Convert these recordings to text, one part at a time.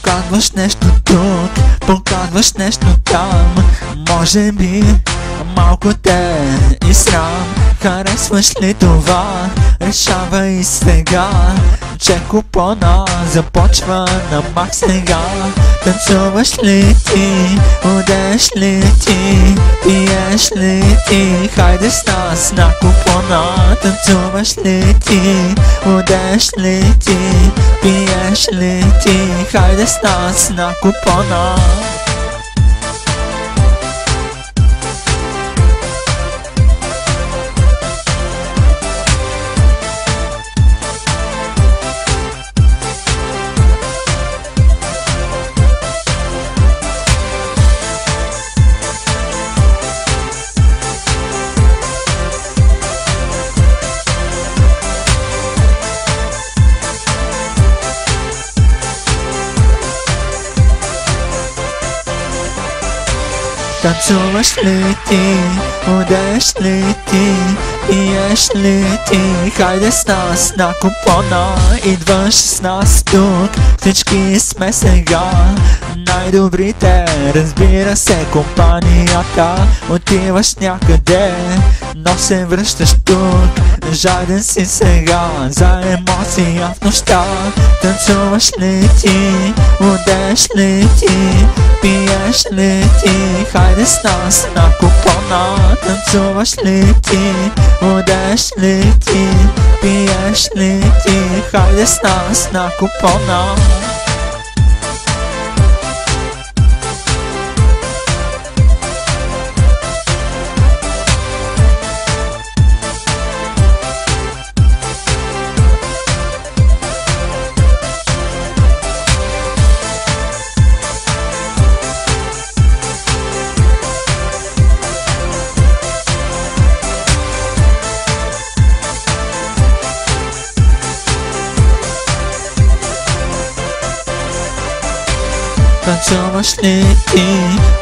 Показваш нещо тук, показваш нещо там. Може би малко те и срам. Харесваш ли това? Решавай сега, че купона започва на мак сега. Танцуваш ли ти? Одеш ли ти? Пиеш ли ти? Хайде с нас на купона. Танцуваш ли ти? Одеш ли ти? Пиеш ли ти? Хайде с нас на купона. Танцуваш ли ти? Одеш ли ти? Пиеш ли ти? Хайде с нас на купона. Идваш с нас тук, всички сме сега най-добрите, разбира се, компанията. Отиваш някъде, но се връщаш тук. Жаден си сега за емоция в нощта. Танцуваш ли ти? Одеш ли ти? Пиеш ли ти? Хайде с нас на купона. Танцуваш ли ти? Одеш ли ти? Пиеш ли ти? Хайде с нас на купона. Танцуваш ли ти?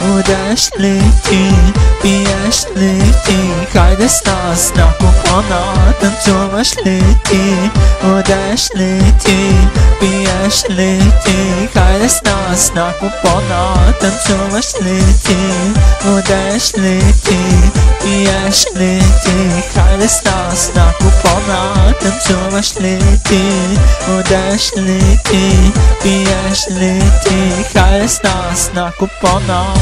Одеш ли ти? Пиеш ли ти? Хайде с нас на купона. Танцуваш ли ти? Одеш ли ти? Пиеш ли ти? Хайде с нас на купона. Танцуваш ли ти? Одеш ли ти? Пиеш ли ти? Хайде с нас на купона. Танцуваш ли ти? Одеш ли ти? Пиеш ли ти? Хайде с нас на купона.